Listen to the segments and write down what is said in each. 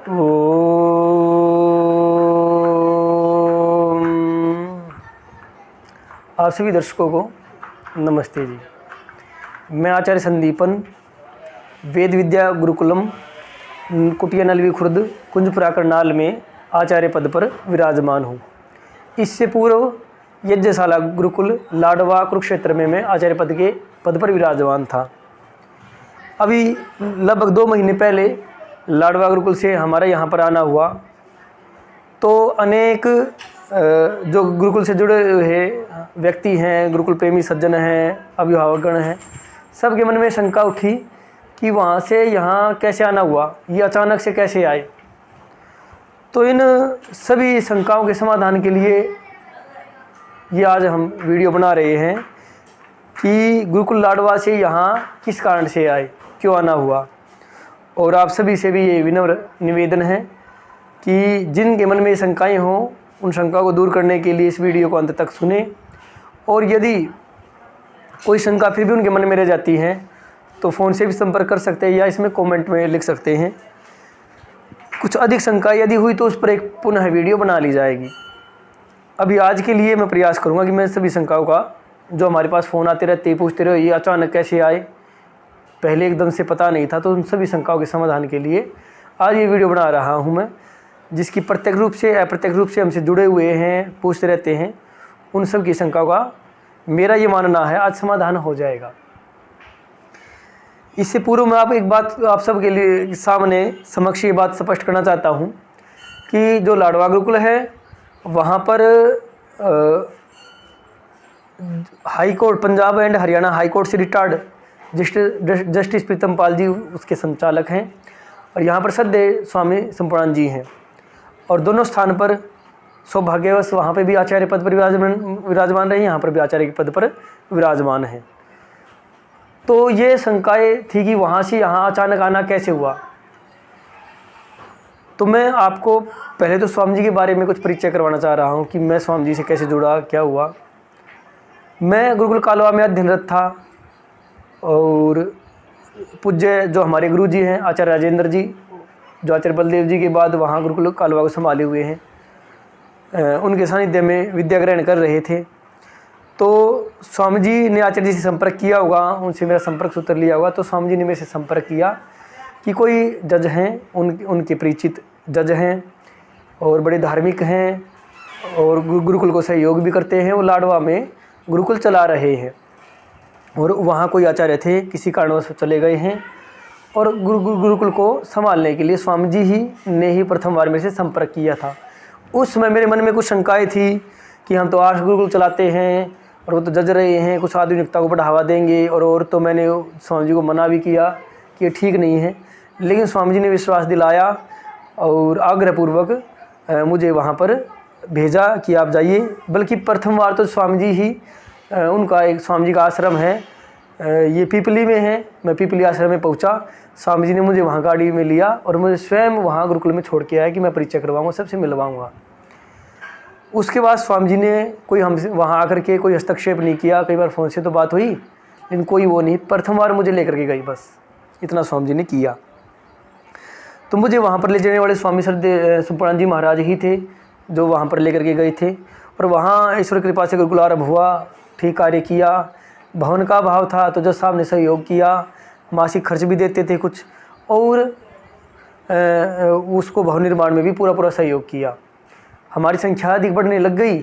तो आप सभी दर्शकों को नमस्ते जी। मैं आचार्य संदीपन वेद विद्या गुरुकुलम कुटिया नलवी खुर्द कुंजपुरा करनाल में आचार्य पद पर विराजमान हूँ। इससे पूर्व यज्ञशाला गुरुकुल लाडवा कुरुक्षेत्र में मैं आचार्य पद पर विराजमान था। अभी लगभग 2 महीने पहले लाडवा गुरुकुल से हमारा यहाँ पर आना हुआ, तो अनेक जो गुरुकुल से जुड़े हुए व्यक्ति हैं, गुरुकुल प्रेमी सज्जन हैं, अभिभावकगण हैं, सबके मन में शंका उठी कि वहाँ से यहाँ कैसे आना हुआ, ये अचानक से कैसे आए। तो इन सभी शंकाओं के समाधान के लिए ये आज हम वीडियो बना रहे हैं कि गुरुकुल लाडवा से यहाँ किस कारण से आए, क्यों आना हुआ। और आप सभी से भी ये विनम्र निवेदन है कि जिनके मन में शंकाएं हों, उन शंकाओं को दूर करने के लिए इस वीडियो को अंत तक सुने। और यदि कोई शंका फिर भी उनके मन में रह जाती है तो फ़ोन से भी संपर्क कर सकते हैं या इसमें कमेंट में लिख सकते हैं। कुछ अधिक शंका यदि हुई तो उस पर एक पुनः वीडियो बना ली जाएगी। अभी आज के लिए मैं प्रयास करूंगा कि मैं सभी शंकाओं का, जो हमारे पास फ़ोन आते रहते पूछते रहे ये अचानक कैसे आए, पहले एकदम से पता नहीं था, तो उन सभी शंकाओं के समाधान के लिए आज ये वीडियो बना रहा हूँ मैं, जिसकी प्रत्यक्ष रूप से अप्रत्यक्ष रूप से हमसे जुड़े हुए हैं, पूछते रहते हैं, उन सब की शंकाओं का मेरा ये मानना है आज समाधान हो जाएगा। इससे पूर्व मैं एक बात आप सब के लिए सामने समक्ष ये बात स्पष्ट करना चाहता हूँ कि जो लाडवा गुरुकुल है वहाँ पर high court, Punjab and Haryana high court से रिटायर्ड जस्टिस प्रीतम पाल जी उसके संचालक हैं, और यहाँ पर सद्य स्वामी संपूर्णानंद जी हैं। और दोनों स्थान पर सौभाग्यवश वहाँ पे भी आचार्य पद पर विराजमान रहे, यहाँ पर भी आचार्य के पद पर विराजमान हैं। तो ये शंकाएँ थी कि वहाँ से यहाँ अचानक आना कैसे हुआ। तो मैं आपको पहले तो स्वामी जी के बारे में कुछ परिचय करवाना चाह रहा हूँ कि मैं स्वामी जी से कैसे जुड़ा, क्या हुआ। मैं गुरुकुल कालवा में अध्ययनरत था और पूज्य जो हमारे गुरु जी हैं आचार्य राजेंद्र जी, जो आचार्य बलदेव जी के बाद वहाँ गुरुकुल कालवा को संभाले हुए हैं, उनके सानिध्य में विद्या ग्रहण कर रहे थे। तो स्वामी जी ने आचार्य जी से संपर्क किया होगा, उनसे मेरा संपर्क सूत्र लिया होगा। तो स्वामी जी ने मेरे से संपर्क किया कि कोई जज हैं, उनके परिचित जज हैं और बड़े धार्मिक हैं और गुरुकुल को सहयोग भी करते हैं। वो लाडवा में गुरुकुल चला रहे हैं और वहाँ कोई आचार्य थे, किसी कारणवश चले गए हैं, और गुरुकुल को संभालने के लिए स्वामी जी ने ही प्रथम बार मेरे से संपर्क किया था। उस समय मेरे मन में कुछ शंकाएँ थी कि हम तो 8 गुरुकुल चलाते हैं और वो तो जज रहे हैं, कुछ आधुनिकता को बढ़ावा देंगे, और तो मैंने स्वामी जी को मना भी किया कि ये ठीक नहीं है। लेकिन स्वामी जी ने विश्वास दिलाया और आग्रहपूर्वक मुझे वहाँ पर भेजा कि आप जाइए। बल्कि प्रथम बार तो स्वामी जी ही, उनका एक स्वामी जी का आश्रम है, ये पीपली में है। मैं पीपली आश्रम में पहुँचा, स्वामी जी ने मुझे वहाँ गाड़ी में लिया और मुझे स्वयं वहाँ गुरुकुल में छोड़ के आया कि मैं परिचय करवाऊँगा, सबसे मिलवाऊँगा। उसके बाद स्वामी जी ने कोई हमसे वहाँ आकर के कोई हस्तक्षेप नहीं किया। कई बार फ़ोन से तो बात हुई लेकिन कोई वो नहीं, प्रथम बार मुझे लेकर के गई, बस इतना स्वामी जी ने किया। तो मुझे वहाँ पर ले जाने वाले स्वामी संपूर्णानंद जी महाराज ही थे जो वहाँ पर लेकर के गए थे। और वहाँ ईश्वर की कृपा से गुरुकुल आरंभ हुआ, ठीक कार्य किया। भवन का अभाव था तो जज साहब ने सहयोग किया, मासिक खर्च भी देते थे कुछ, और उसको भवन निर्माण में भी पूरा सहयोग किया। हमारी संख्या अधिक बढ़ने लग गई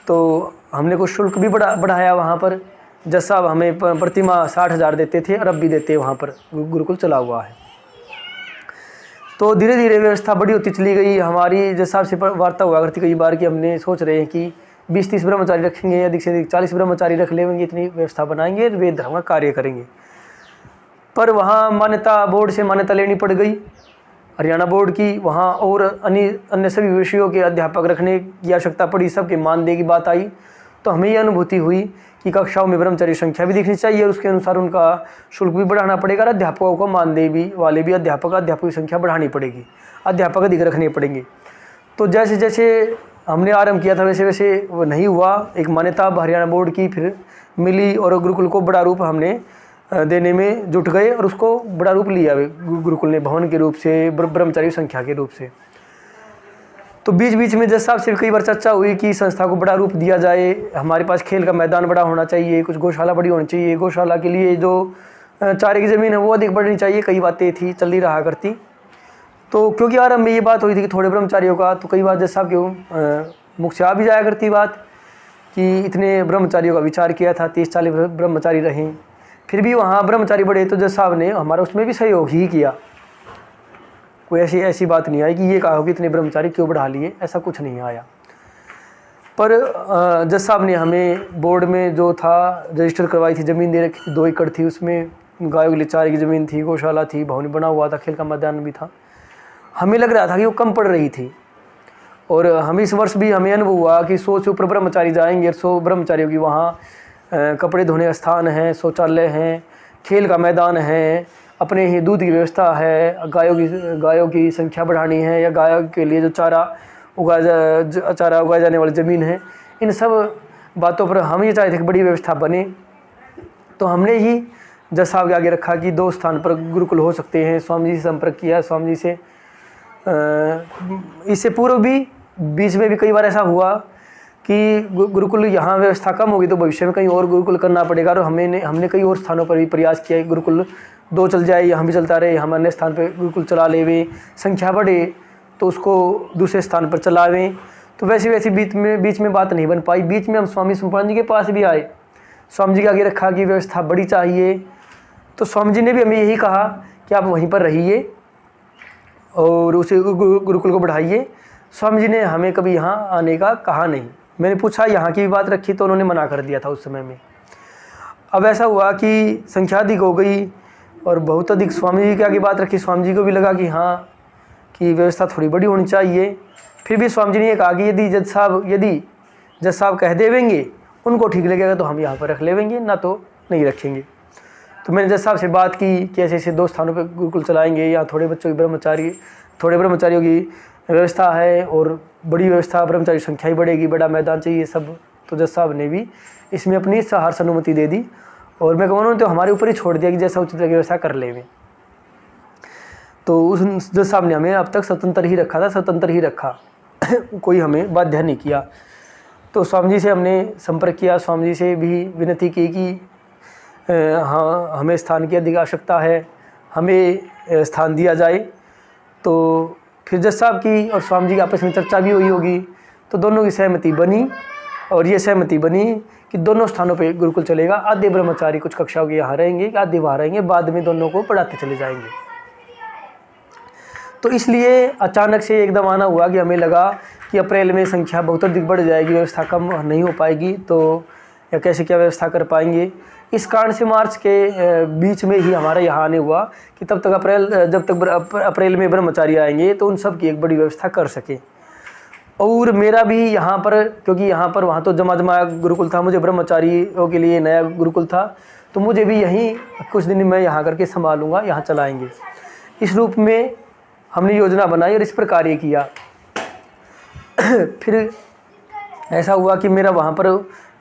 तो हमने कुछ शुल्क भी बढ़ाया वहाँ पर। जज साहब हमें प्रतिमाह 60,000 देते थे और अब भी देते वहाँ पर, गुरुकुल चला हुआ है। तो धीरे धीरे व्यवस्था बड़ी होती चली गई। हमारी जज साहब से वार्ता हुआ करती कई बार कि हमने सोच रहे हैं कि 20-30 ब्रह्मचारी रखेंगे, अधिक से अधिक 40 ब्रह्मचारी रख लेंगे, इतनी व्यवस्था बनाएंगे, वेद धर्म का कार्य करेंगे। पर वहाँ मान्यता, बोर्ड से मान्यता लेनी पड़ गई, हरियाणा बोर्ड की। वहाँ और अन्य सभी विषयों के अध्यापक रखने की आवश्यकता पड़ी, सबके मानदेय की बात आई। तो हमें यह अनुभूति हुई कि कक्षाओं में ब्रह्मचारी संख्या भी दिखनी चाहिए और उसके अनुसार उनका शुल्क भी बढ़ाना पड़ेगा। अध्यापकों को मानदेय भी वाले भी अध्यापकों की संख्या बढ़ानी पड़ेगी, अध्यापक अधिक रखने पड़ेंगे। तो जैसे जैसे हमने आरंभ किया था वैसे वैसे वो नहीं हुआ। एक मान्यता हरियाणा बोर्ड की फिर मिली और गुरुकुल को बड़ा रूप हमने देने में जुट गए और उसको बड़ा रूप लिया गुरुकुल ने, भवन के रूप से, ब्रह्मचारी संख्या के रूप से। तो बीच बीच में जज साहब से कई बार चर्चा हुई कि संस्था को बड़ा रूप दिया जाए, हमारे पास खेल का मैदान बड़ा होना चाहिए, कुछ गौशाला बड़ी होनी चाहिए, गौशाला के लिए जो चारे की ज़मीन है वो अधिक बढ़नी चाहिए, कई बातें थी चल ही रहा करती। तो क्योंकि आरंभ में ये बात हुई थी कि थोड़े ब्रह्मचारियों का, तो कई बार जज साहब के मुख से आ भी जाया करती बात कि इतने ब्रह्मचारियों का विचार किया था, 30-40 ब्रह्मचारी रहें, फिर भी वहाँ ब्रह्मचारी बढ़े तो जज साहब ने हमारा उसमें भी सहयोग ही किया। कोई ऐसी बात नहीं आई कि ये कहा कि इतने ब्रह्मचारी क्यों बढ़ा लिए, ऐसा कुछ नहीं आया। पर जज साहब ने हमें बोर्ड में जो था रजिस्टर करवाई थी, ज़मीन दे रखी थी, 2 एकड़ थी, उसमें गायों के लिए चारे की ज़मीन थी, गौशाला थी, भवन बना हुआ था, खेल का मैदान भी था। हमें लग रहा था कि वो कम पड़ रही थी, और हम इस वर्ष भी हमें अनुभव हुआ कि 100 से ऊपर ब्रह्मचारी जाएंगे, 100 ब्रह्मचारियों की वहाँ कपड़े धोने का स्थान है, शौचालय हैं, खेल का मैदान है, अपने ही दूध की व्यवस्था है, गायों की संख्या बढ़ानी है, या गायों के लिए जो चारा उगाया जाने वाली ज़मीन है, इन सब बातों पर हम ये चाहते थे कि बड़ी व्यवस्था बने। तो हमने ही जज साहब के आगे रखा कि 2 स्थान पर गुरुकुल हो सकते हैं। स्वामी जी से संपर्क किया, स्वामी जी से इससे पूर्व भी बीच में भी कई बार ऐसा हुआ कि गुरुकुल यहाँ व्यवस्था कम होगी तो भविष्य में कहीं और गुरुकुल करना पड़ेगा, और हमने कई और स्थानों पर भी प्रयास किया, गुरुकुल 2 चल जाए, यहाँ भी चलता रहे, हम अन्य स्थान पर गुरुकुल चला लेवे, संख्या बढ़े तो उसको दूसरे स्थान पर चलावें। तो वैसे बीच में बात नहीं बन पाई। बीच में हम स्वामी सुंदरानंद जी के पास भी आए, स्वामी जी के आगे रखा कि व्यवस्था बड़ी चाहिए, तो स्वामी जी ने भी हमें यही कहा कि आप वहीं पर रहिए और उसे गुरुकुल को बढ़ाइए। स्वामी जी ने हमें कभी यहाँ आने का कहा नहीं। मैंने पूछा यहाँ की भी बात रखी तो उन्होंने मना कर दिया था उस समय में। अब ऐसा हुआ कि संख्या अधिक हो गई और बहुत अधिक स्वामी जी के आगे बात रखी, स्वामी जी को भी लगा कि हाँ कि व्यवस्था थोड़ी बड़ी होनी चाहिए। फिर भी स्वामी जी ने कहा कि यदि जज साहब कह देवेंगे, उनको ठीक लगेगा तो हम यहाँ पर रख लेवेंगे, ना तो नहीं रखेंगे। तो मैंने जज साहब से बात की कि ऐसे 2 स्थानों पर गुरुकुल चलाएंगे, या थोड़े ब्रह्मचारियों की व्यवस्था है और बड़ी व्यवस्था, ब्रह्मचारी संख्या ही बढ़ेगी, बड़ा मैदान चाहिए सब। तो जज साहब ने भी इसमें अपनी सहर्ष अनुमति दे दी, और मैं कहूँ उन्होंने तो हमारे ऊपर ही छोड़ दिया कि जैसा उचित लगे वैसा कर लेंगे। तो उस जज साहब ने हमें अब तक स्वतंत्र ही रखा कोई हमें बाध्य नहीं किया। तो स्वामी जी से हमने संपर्क किया, स्वामी जी से भी विनती की कि हाँ हमें स्थान की अधिक आवश्यकता है, हमें स्थान दिया जाए। तो फिर जज साहब की और स्वामी जी की आपस में चर्चा भी हुई होगी, तो दोनों की सहमति बनी, और ये सहमति बनी कि दोनों स्थानों पे गुरुकुल चलेगा। आधे ब्रह्मचारी कुछ कक्षाओं के यहाँ रहेंगे, आधे वहाँ रहेंगे, बाद में दोनों को पढ़ाते चले जाएंगे। तो इसलिए अचानक से एकदम आना हुआ कि हमें लगा कि अप्रैल में संख्या बहुत अधिक बढ़ जाएगी, व्यवस्था कम नहीं हो पाएगी, तो या कैसे क्या व्यवस्था कर पाएंगे। इस कारण से मार्च के बीच में ही हमारा यहाँ आने हुआ कि जब तक अप्रैल में ब्रह्मचारी आएंगे तो उन सब की एक बड़ी व्यवस्था कर सके। और मेरा भी यहाँ पर, क्योंकि यहाँ पर वहाँ तो जमा गुरुकुल था, मुझे ब्रह्मचारियों के लिए नया गुरुकुल था, तो मुझे भी यहीं कुछ दिन मैं यहाँ करके संभालूँगा, यहाँ चलाएँगे। इस रूप में हमने योजना बनाई और इस पर कार्य किया। फिर ऐसा हुआ कि मेरा वहाँ पर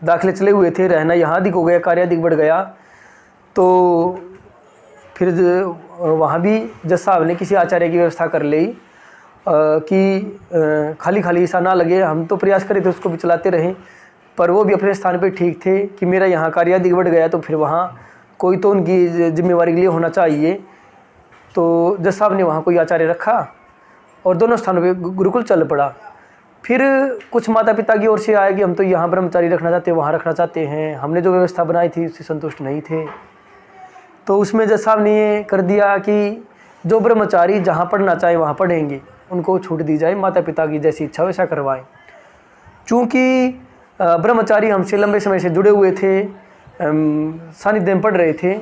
दाखिले चले हुए थे, रहना यहाँ अधिक हो गया, कार्य अधिक बढ़ गया। तो फिर वहाँ भी जज साहब ने किसी आचार्य की व्यवस्था कर ली कि खाली ऐसा ना लगे। हम तो प्रयास करे थे, उसको भी चलाते रहें, पर वो भी अपने स्थान पे ठीक थे कि मेरा यहाँ कार्य अधिक बढ़ गया, तो फिर वहाँ कोई तो उनकी जिम्मेवारी के लिए होना चाहिए। तो जज साहब ने वहाँ कोई आचार्य रखा और दोनों स्थानों पे गुरुकुल चल पड़ा। फिर कुछ माता पिता की ओर से आया कि हम तो यहाँ ब्रह्मचारी रखना चाहते हैं, वहाँ रखना चाहते हैं, हमने जो व्यवस्था बनाई थी उससे संतुष्ट नहीं थे। तो उसमें जज साहब ने ये कर दिया कि जो ब्रह्मचारी जहाँ पढ़ना चाहे वहाँ पढ़ेंगे, उनको छूट दी जाए, माता पिता की जैसी इच्छा वैसा करवाएं। चूँकि ब्रह्मचारी हमसे लंबे समय से जुड़े हुए थे, सानिध्य में पढ़ रहे थे,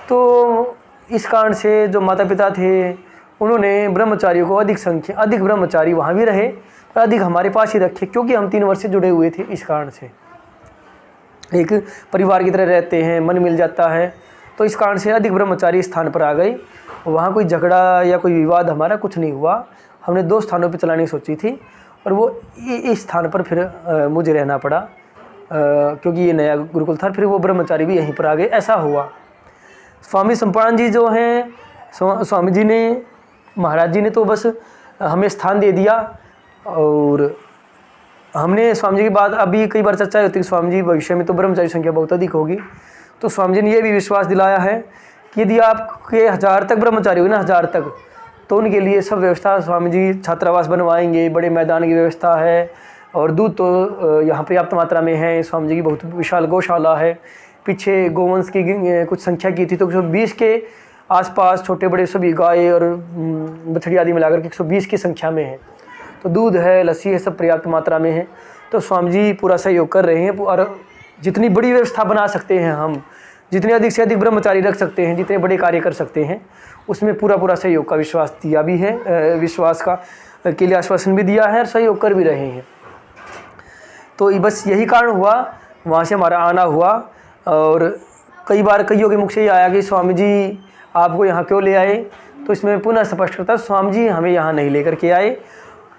तो इस कारण से जो माता पिता थे उन्होंने ब्रह्मचारियों को अधिक ब्रह्मचारी वहाँ भी रहे और अधिक हमारे पास ही रखे, क्योंकि हम 3 वर्ष से जुड़े हुए थे। इस कारण से एक परिवार की तरह रहते हैं, मन मिल जाता है, तो इस कारण से अधिक ब्रह्मचारी स्थान पर आ गए। वहाँ कोई झगड़ा या कोई विवाद हमारा कुछ नहीं हुआ। हमने 2 स्थानों पर चलानी सोची थी और वो इस स्थान पर फिर मुझे रहना पड़ा, क्योंकि ये नया गुरुकुल था। फिर वो ब्रह्मचारी भी यहीं पर आ गए। ऐसा हुआ स्वामी संपादन जी जो हैं, स्वामी जी ने, महाराज जी ने तो बस हमें स्थान दे दिया। और हमने स्वामी जी की बात अभी कई बार चर्चा होती है कि स्वामी जी भविष्य में तो ब्रह्मचारी संख्या बहुत अधिक होगी, तो स्वामी जी ने ये भी विश्वास दिलाया है कि यदि आपके 1000 तक ब्रह्मचारी हुए ना, 1000 तक, तो उनके लिए सब व्यवस्था स्वामी जी छात्रावास बनवाएंगे, बड़े मैदान की व्यवस्था है, और दूध तो यहाँ पर्याप्त मात्रा में है। स्वामी जी की बहुत विशाल गौशाला है। पीछे गोवंश की कुछ संख्या की थी तो 120 के आसपास छोटे बड़े सभी गाय और बछड़ी आदि मिलाकर के 120 की संख्या में है। तो दूध है, लस्सी है, सब पर्याप्त मात्रा में है। तो स्वामी जी पूरा सहयोग कर रहे हैं, और जितनी बड़ी व्यवस्था बना सकते हैं हम, जितने अधिक से अधिक ब्रह्मचारी रख सकते हैं, जितने बड़े कार्य कर सकते हैं, उसमें पूरा सहयोग का विश्वास दिया भी है, विश्वास का के लिए आश्वासन भी दिया है और सहयोग कर भी रहे हैं। तो बस यही कारण हुआ वहाँ से हमारा आना हुआ। और कई बार कईयों के मुख से ये आया कि स्वामी जी आपको यहाँ क्यों ले आए, तो इसमें पुनः स्पष्ट करता, स्वामी जी हमें यहाँ नहीं लेकर के आए,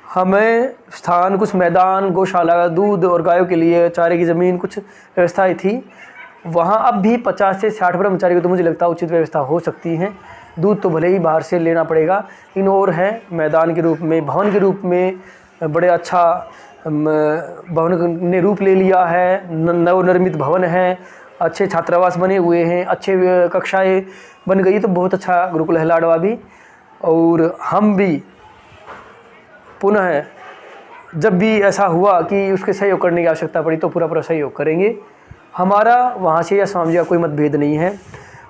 हमें स्थान, कुछ मैदान, गौशाला, दूध और गायों के लिए चारे की ज़मीन, कुछ व्यवस्थाएं थी। वहाँ अब भी 50 से 60 ब्रह्मचारी को तो मुझे लगता है उचित व्यवस्था हो सकती है। दूध तो भले ही बाहर से लेना पड़ेगा, लेकिन और है मैदान के रूप में, भवन के रूप में बड़े अच्छा भवन ने रूप ले लिया है। नवनिर्मित भवन है, अच्छे छात्रावास बने हुए हैं, अच्छे कक्षाएं बन गई, तो बहुत अच्छा गुरुकुल है लाडवा भी। और हम भी पुनः जब भी ऐसा हुआ कि उसके सहयोग करने की आवश्यकता पड़ी तो पूरा सहयोग करेंगे। हमारा वहाँ से या स्वामी जी का कोई मतभेद नहीं है।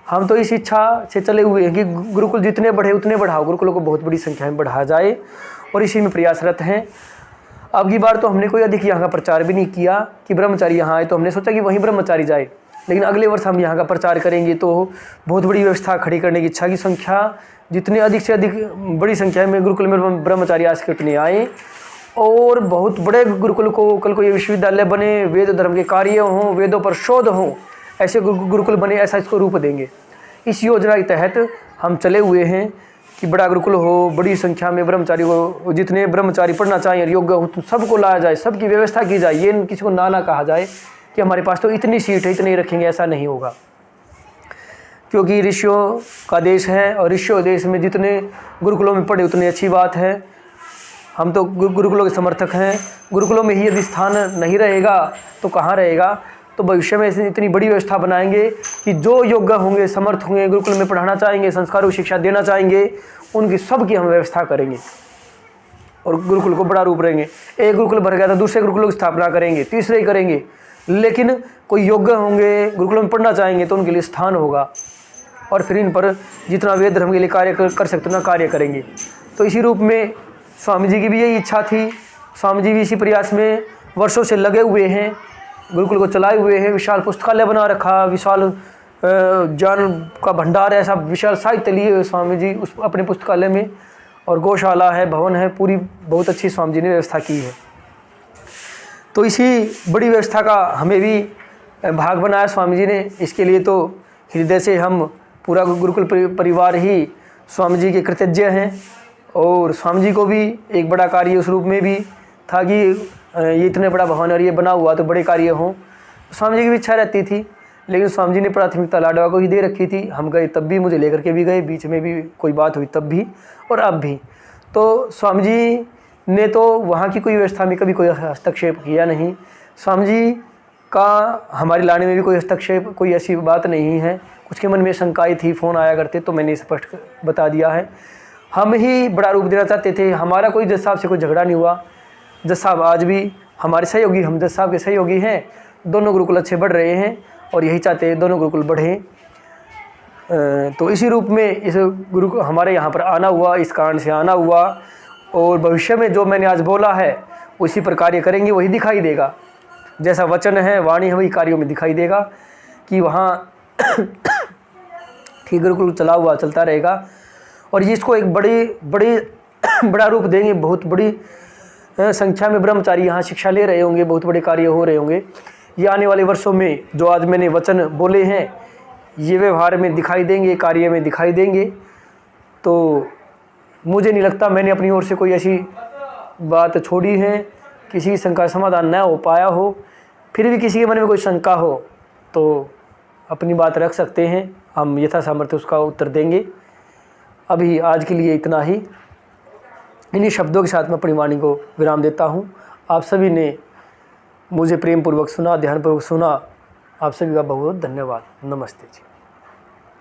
हम तो इस इच्छा से चले हुए हैं कि गुरुकुल जितने बढ़े उतने बढ़ाओ, गुरुकुलों को बहुत बड़ी संख्या में बढ़ाया जाए, और इसी में प्रयासरत हैं। अब की बार तो हमने कोई अधिक यहाँ का प्रचार भी नहीं किया कि ब्रह्मचारी यहाँ आए, तो हमने सोचा कि वहीं ब्रह्मचारी जाए, लेकिन अगले वर्ष हम यहाँ का प्रचार करेंगे तो बहुत बड़ी व्यवस्था खड़ी करने की इच्छा की संख्या, जितने अधिक से अधिक बड़ी संख्या में गुरुकुल में ब्रह्मचारी आ सके उतने आए, और बहुत बड़े गुरुकुल को, कल को ये विश्वविद्यालय बने, वेद धर्म के कार्य हों, वेदों पर शोध हों, ऐसे गुरुकुल बने, ऐसा इसको रूप देंगे। इस योजना के तहत हम चले हुए हैं कि बड़ा गुरुकुल हो, बड़ी संख्या में ब्रह्मचारी हो, जितने ब्रह्मचारी पढ़ना चाहिए और योग्य हो तो सबको लाया जाए, सबकी व्यवस्था की जाए। ये किसी को ना कहा जाए कि हमारे पास तो इतनी सीट है, इतने ही रखेंगे, ऐसा नहीं होगा। क्योंकि ऋषियों का देश है, और ऋषियों देश में जितने गुरुकुलों में पढ़े उतनी अच्छी बात है। हम तो गुरुकुलों के समर्थक हैं। गुरुकुलों में ही यदि स्थान नहीं रहेगा तो कहाँ रहेगा। तो भविष्य में ऐसी इतनी बड़ी व्यवस्था बनाएंगे कि जो योग्य होंगे, समर्थ होंगे, गुरुकुल में पढ़ाना चाहेंगे, संस्कारों की शिक्षा देना चाहेंगे, उनकी सबकी हम व्यवस्था करेंगे और गुरुकुल को बड़ा रूप रहेंगे। एक गुरुकुल भर गया तो दूसरे गुरुकुलों की स्थापना करेंगे, तीसरे ही करेंगे, लेकिन कोई योग्य होंगे, गुरुकुलों में पढ़ना चाहेंगे तो उनके लिए स्थान होगा, और फिर इन पर जितना वेद धर्म के लिए कार्य कर सकते उतना कार्य करेंगे। तो इसी रूप में स्वामी जी की भी यही इच्छा थी। स्वामी जी भी इसी प्रयास में वर्षों से लगे हुए हैं, गुरुकुल को चलाए हुए हैं। विशाल पुस्तकालय बना रखा, विशाल ज्ञान का भंडार, ऐसा विशाल साहित्य लिए हुए स्वामी जी उस अपने पुस्तकालय में, और गौशाला है, भवन है, पूरी बहुत अच्छी स्वामी जी ने व्यवस्था की है। तो इसी बड़ी व्यवस्था का हमें भी भाग बनाया स्वामी जी ने। इसके लिए तो हृदय से हम पूरा गुरुकुल परिवार ही स्वामी जी के कृतज्ञ हैं, और स्वामी जी को भी एक बड़ा कार्य उस रूप में भी था कि ये इतने बड़ा भवन और ये बना हुआ तो बड़े कार्य हों। स्वामी जी की भी इच्छा रहती थी, लेकिन स्वामी जी ने प्राथमिकता लाडवा को ही दे रखी थी। हम गए तब भी, मुझे लेकर के भी गए, बीच में भी कोई बात हुई तब भी, और अब भी। तो स्वामी जी ने तो वहाँ की कोई व्यवस्था में कभी कोई हस्तक्षेप किया नहीं। स्वामी जी का हमारे लाने में भी कोई हस्तक्षेप, कोई ऐसी बात नहीं है। कुछ के मन में शंकाएँ थी, फ़ोन आया करते, तो मैंने स्पष्ट बता दिया है। हम ही बड़ा रूप देना चाहते थे। हमारा कोई जज साहब से कोई झगड़ा नहीं हुआ। जज साहब आज भी हमारे सहयोगी, हम जज साहब के सहयोगी हैं। दोनों गुरुकुल अच्छे बढ़ रहे हैं और यही चाहते हैं दोनों गुरुकुल बढ़ें। तो इसी रूप में इस गुरुकुल हमारे यहाँ पर आना हुआ, इस कारण से आना हुआ, और भविष्य में जो मैंने आज बोला है उसी पर कार्य करेंगे, वही दिखाई देगा। जैसा वचन है, वाणी है, वही कार्यों में दिखाई देगा कि वहाँ ठीक गुरुकुल चला हुआ चलता रहेगा, और ये इसको एक बड़ा रूप देंगे। बहुत बड़ी संख्या में ब्रह्मचारी यहाँ शिक्षा ले रहे होंगे, बहुत बड़े कार्य हो रहे होंगे। ये आने वाले वर्षों में जो आज मैंने वचन बोले हैं ये व्यवहार में दिखाई देंगे, कार्य में दिखाई देंगे। तो मुझे नहीं लगता मैंने अपनी ओर से कोई ऐसी बात छोड़ी है, किसी शंका समाधान न हो पाया हो। फिर भी किसी के मन में कोई शंका हो तो अपनी बात रख सकते हैं, हम यथासामर्थ्य उसका उत्तर देंगे। अभी आज के लिए इतना ही। इन्हीं शब्दों के साथ मैं अपनी वाणी को विराम देता हूँ। आप सभी ने मुझे प्रेम पूर्वक सुना, ध्यानपूर्वक सुना। आप सभी का बहुत बहुत धन्यवाद। नमस्ते जी।